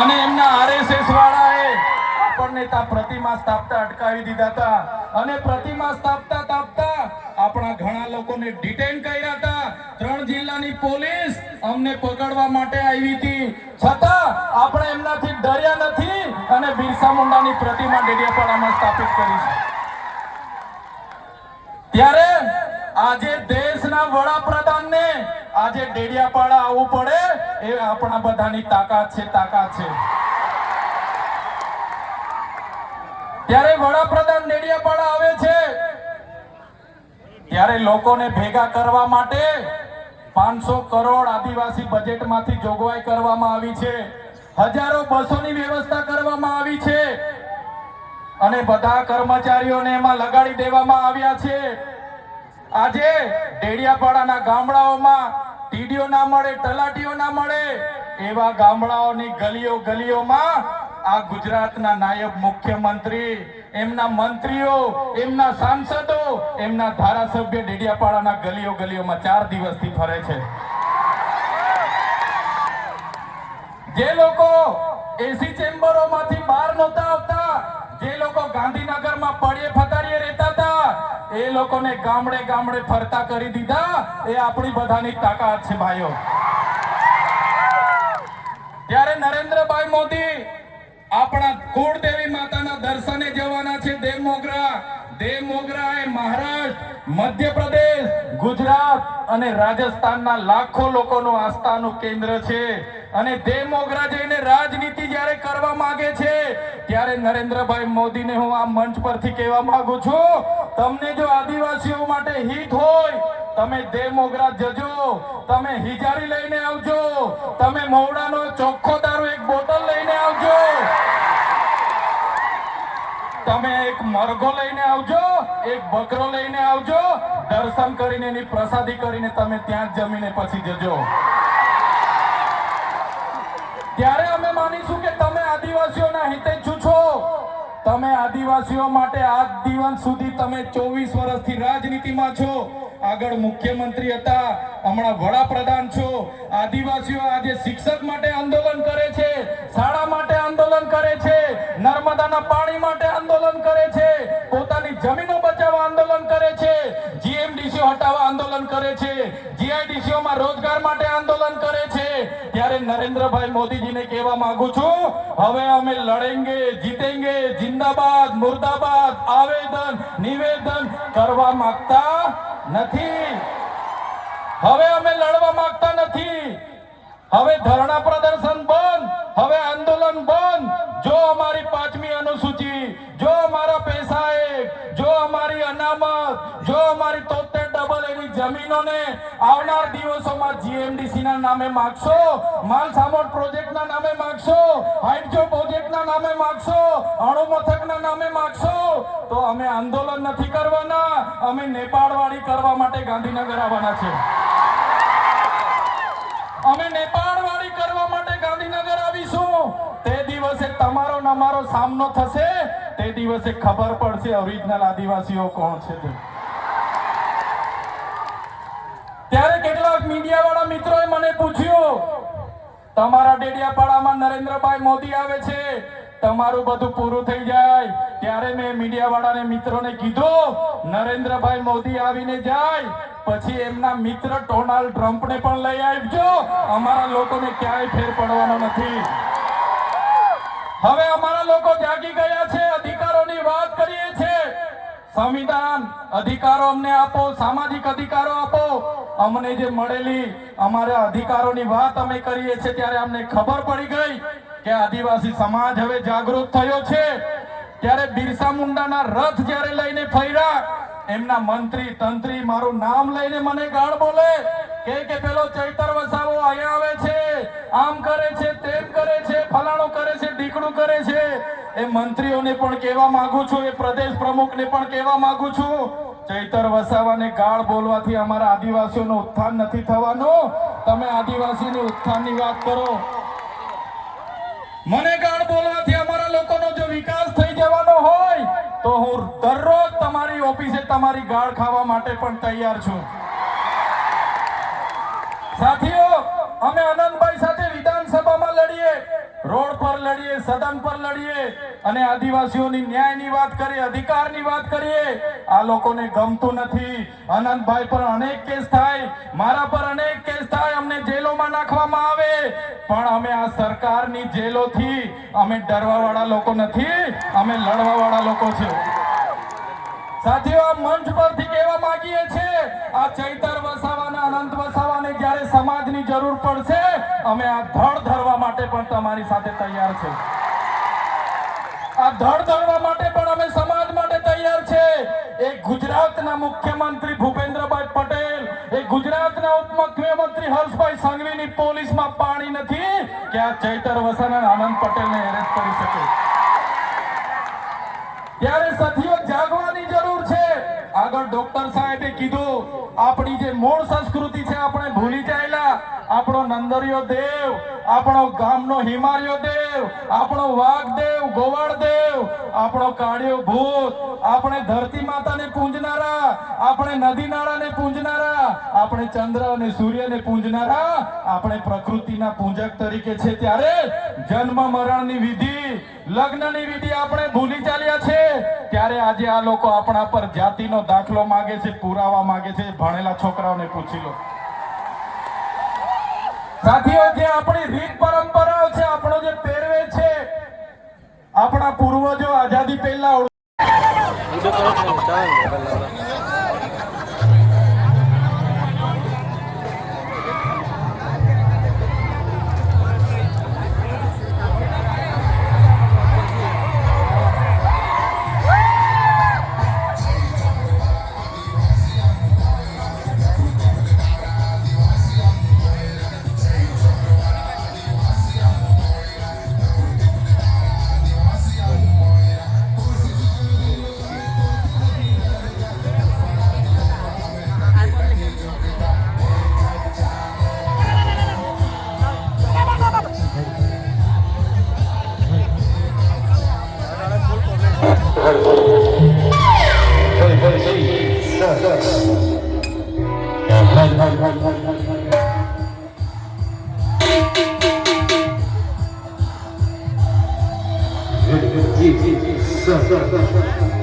અને એમના આરએસએસ વાળાએ આપણને ત્યાં પ્રતિમા સ્થાપતા અટકાવી દીધા હતા અને પ્રતિમા સ્થાપતા આપણા ઘણા લોકોને ડિટેન કર્યા હતા. 3 જિલ્લાની પોલીસ અમને પકડવા માટે આવી હતી, છતાં આપણે એમનાથી ડર્યા નથી અને બિરસા મુંડાની પ્રતિમા ડેડિયાપાડામાં સ્થાપિત કરી છે. ત્યારે આજે દેશના વડાપ્રધાનને આજે ડેડિયાપાડા આવવું પડે એ આપણા બધાની તાકાત છે. ત્યારે વડાપ્રધાન ડેડિયાપાડા આવે છે ત્યારે લોકોને ભેગા કરવા માટે 500 કરોડ આદિવાસી બજેટમાંથી જોગવાઈ કરવામાં આવી છે. હજારો બસોની વ્યવસ્થા કરવામાં આવી છે અને બધા કર્મચારીઓને એમાં લગાડી દેવામાં આવ્યા છે. આજે ડેડિયાપાડાના ગામડાઓમાં ટીડીઓ ના મળે, તલાટીઓ ના મળે એવા ગામડાઓની ગલીઓમાં આ ગુજરાતના નાયબ મુખ્યમંત્રી, એમના મંત્રીઓ, એમના સાંસદો, એમના ધારાસભ્ય ડેડિયાપાડાના ગલીઓમાં 4 દિવસથી ફરે છે. જે લોકો એસી ચેમ્બરોમાંથી બહાર નહોતા આવતા, જે લોકો ગાંધીનગરમાં પડ્યે ફતાડીએ રહેતા હતા, એ લોકોને ગામડે ફરતા કરી દીધા. એ આપણી બધાની તાકાત છે ભાઈઓ. ત્યારે નરેન્દ્રભાઈ મોદી આપણા કુળદેવી માતાના દર્શને જવાના છે. દેવ મોગરા એ મહારાષ્ટ્ર, મધ્યપ્રદેશ, ગુજરાત અને રાજસ્થાનના લાખો લોકોનું આસ્થાનું કેન્દ્ર છે. અને દેવ મોગરા જઈને રાજનીતિ જ્યારે કરવા માંગે છે ત્યારે નરેન્દ્રભાઈ મોદીને હું આ મંચ પરથી કહેવા માંગુ છું, તમને જો આદિવાસીઓ માટે હિત હોય તમે દેવ મોગરા જજો, તમે હિજારી લઈને આવજો, તમે મવડાનો ચોખ્ખો દારૂ 1 બોટલ લઈને આવજો, તમે એક મરઘો લઈને આવજો, 1 બકરો લઈને આવજો. દર્શન કરીને એની પ્રસાદી કરીને તમે ત્યાં જ જમીને પછી જજો. ત્યારે અમે માનીશું કે તમે આદિવાસીઓના હિતેચ્છુ છો. તમે આદિવાસીઓ માટે આજ દિવસ સુધી તમે 24 વર્ષથી રાજનીતિમાં છો. આગળ મુખ્યમંત્રી હતા, હમણાં વડાપ્રધાન છો. આદિવાસીઓ આજે શિક્ષક માટે આંદોલન કરે છે, શાળા માટે આંદોલન કરે છે, નર્મદાના પાણી માટે આંદોલન કરે છે, પોતાની જમીનો બચાવવા આંદોલન કરે છે, જીએમડીસીઓ હટાવવા આંદોલન કરે છે, જીઆઈડીસીઓમાં રોજગાર માટે આંદોલન કરે છે. ત્યારે નરેન્દ્રભાઈ મોદીજીને કહેવા માંગુ છું, હવે અમે લડેંગે, જીતેંગે, જિંદાબાદ, મુર્દાબાદ આવેદન નિવેદન કરવા માંગતા નથી. હવે અમે લડવા માંગતા નથી. હવે ધરણા પ્રદર્શન બંધ, હવે આંદોલન બંધ. જો અમારી 5મી અનુસૂચિ, જો અમારા પૈસા, જો અમારી અનામત, જો અમારી 73 એની જમીનોને આવનાર દિવસોમાં જીએમડીસી ના નામે માગશો, માલસામોટ પ્રોજેક્ટના નામે માગશો, હાઇડ્રો પ્રોજેક્ટના નામે માગશો, અણુ મથકના નામે માગશો, તો અમે આંદોલન નથી કરવાના. અમે નેપાળવાડી કરવા માટે ગાંધીનગર આવવાના છે. અમે નેપાળવાડી કરવા માટે ગાંધીનગર આવીશું. તે દિવસે તમારો ને અમારો સામનો થશે. તે દિવસે ખબર પડશે ઓરિજિનલ આદિવાસીઓ કોણ છે તે. ત્યારે કેટલાક મીડિયાવાળા મિત્રોએ મને પૂછ્યું, તમારા ડેડિયાપાડામાં નરેન્દ્રભાઈ મોદી આવે છે, તમારું બધું પૂરું થઈ જાય. ત્યારે મેં મીડિયાવાળાને મિત્રોને કીધું, નરેન્દ્રભાઈ મોદી આવીને જાય પછી એમના મિત્ર ડોનાલ્ડ ટ્રમ્પને પણ લઈ આવજો. અમારા લોકોને ક્યાંય ફેર પડવાનો નથી. હવે અમારા લોકો જાગી ગયા છે, અધિકારોની વાત કરીએ છે. સંવિધાન અધિકારો અમને આપો, સામાજિક અધિકારો આપો. અમને જે મળેલી અમારા અધિકારોની વાત અમે કરીએ છીએ ત્યારે અમને ખબર પડી ગઈ કે આદિવાસી સમાજ હવે જાગૃત થયો છે. ત્યારે બિરસા મુંડાના રથ જ્યારે લઈને ફર્યા, એમના મંત્રી તંત્રી મારું નામ લઈને મને ગાળ બોલે કે પેલો ચૈતર વસાવો અહીંયા આવે છે, આમ કરે છે, તેમ કરે છે, ફલાણું કરે છે, ઢીકણું કરે છે. એ મંત્રીઓને પણ કહેવા માંગુ છું, એ પ્રદેશ પ્રમુખને પણ કહેવા માંગુ છું, ચૈતર વસાવાને ગાળ બોલવાથી અમારા આદિવાસીઓનું ઉત્થાન નથી થવાનું. તમે આદિવાસીની ઉત્થાનની વાત કરો. મને ગાળ બોલવાથી અમારા લોકોનો જો વિકાસ થઈ જવાનો હોય તો હું દરરોજ તમારી ઓફિસે તમારી ગાળ ખાવા માટે પણ તૈયાર છું. સાથીઓ, અમે આનંદભાઈ સાથે વિધાનસભામાં લડીએ, રોડ પર લડીએ, સદન પર લડીએ અને આદિવાસીઓની ન્યાયની વાત કરીએ, અધિકારની વાત કરીએ. આ લોકોને ગમતું નથી. અનંતભાઈ પર અનેક કેસ થાય, મારા પર અનેક કેસ થાય, અમને જેલોમાં નાખવામાં આવે, પણ અમે આ સરકારની જેલોથી અમે ડરવાવાળા લોકો નથી, અમે લડવાવાળા લોકો છે. સાથીઓ, આ મંચ પરથી કહેવા માંગીએ છીએ, આ ચૈતર વસાવાના, અનંત વસાવાને જ્યારે સમાજની જરૂર પડશે, અમે આ ધડ ધરવા માટે પણ તમારી સાથે તૈયાર છે. આ ધડ ધરવા માટે પણ અમે સમાજ માટે તૈયાર છે. એક ગુજરાતના મુખ્યમંત્રી ભૂપેન્દ્રભાઈ પટેલ, એક ગુજરાતના ઉપમુખ્યમંત્રી હર્ષભાઈ સંઘવીની પોલીસમાં પાણી નથી કે આ ચૈતર વસાવાના આનંદ પટેલને એરેસ્ટ કરી શકે. ત્યારે સાથીઓ, જાગવાની જરૂર છે. આગળ ડોક્ટર સાહેબે કીધું, આપણી જે મૂળ સંસ્કૃતિ છે આપણે ભૂલી જાયેલા. આપણો નંદરિયો દેવ, આપણો ગામનો હિમાલયો દેવ, આપણો વાઘદેવ, ગોવાળદેવ, આપણો કાળિયો ભૂત, આપણે ધરતી માતાને પૂંજનારા, આપણે નદી નાળાને પૂંજનારા, આપણે ચંદ્ર અને સૂર્યને પૂંજનારા, આપણે પ્રકૃતિના પૂજક તરીકે છે. ત્યારે જન્મ મરણની વિધિ, લગ્નની વિધિ આપણે ભૂલી ચાલ્યા છે. ત્યારે આજે આ લોકો આપણા પર જાતિનો દાખલો માંગે છે, પુરાવા માંગે છે. ભણેલા છોકરાઓને પૂછી લો. સાથીઓ, જે આપણી રીત પરંપરાઓ છે, આપણો જે પહેરવેશ છે, આપણા પૂર્વજો આઝાદી પહેલા Sir.